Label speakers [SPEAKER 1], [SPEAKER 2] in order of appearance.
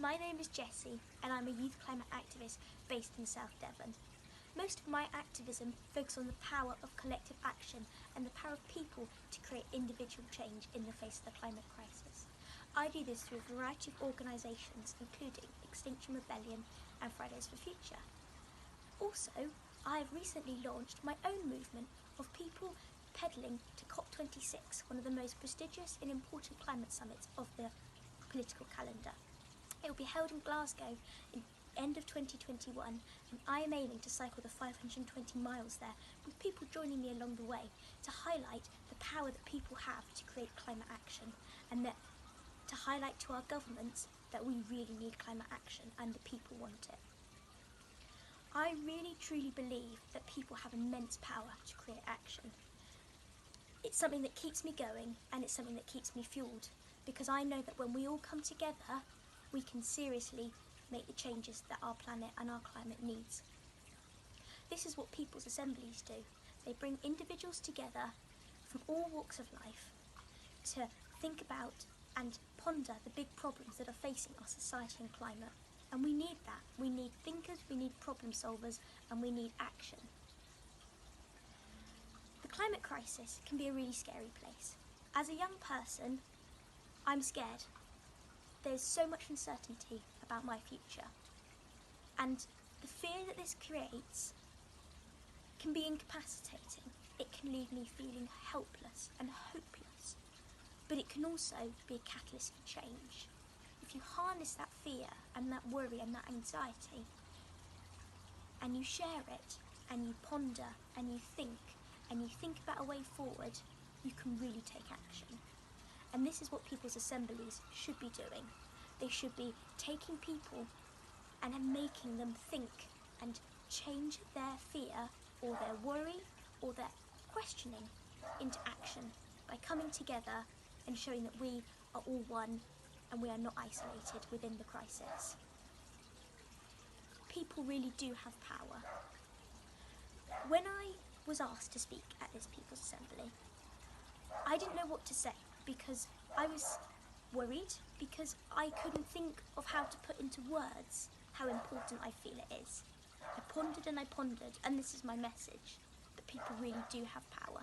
[SPEAKER 1] My name is Jessie and I'm a youth climate activist based in South Devon. Most of my activism focuses on the power of collective action and the power of people to create individual change in the face of the climate crisis. I do this through a variety of organisations including Extinction Rebellion and Fridays for Future. Also, I have recently launched my own movement of people pedalling to COP26, one of the most prestigious and important climate summits of the political calendar. It will be held in Glasgow in end of 2021 and I am aiming to cycle the 520 miles there with people joining me along the way to highlight the power that people have to create climate action and that to highlight to our governments that we really need climate action and the people want it. I really truly believe that people have immense power to create action. It's something that keeps me going and it's something that keeps me fueled because I know that when we all come together we can seriously make the changes that our planet and our climate needs. This is what people's assemblies do. They bring individuals together from all walks of life to think about and ponder the big problems that are facing our society and climate. And we need that. We need thinkers, we need problem solvers, and we need action. The climate crisis can be a really scary place. As a young person, I'm scared. There's so much uncertainty about my future. And the fear that this creates can be incapacitating. It can leave me feeling helpless and hopeless. But it can also be a catalyst for change. If you harness that fear and that worry and that anxiety, and you share it, and you ponder, and you think about a way forward, you can really take action. And this is what people's assemblies should be doing. They should be taking people and making them think and change their fear or their worry or their questioning into action by coming together and showing that we are all one and we are not isolated within the crisis. People really do have power. When I was asked to speak at this People's Assembly, I didn't know what to say because I was worried because I couldn't think of how to put into words how important I feel it is. I pondered and this is my message, that people really do have power.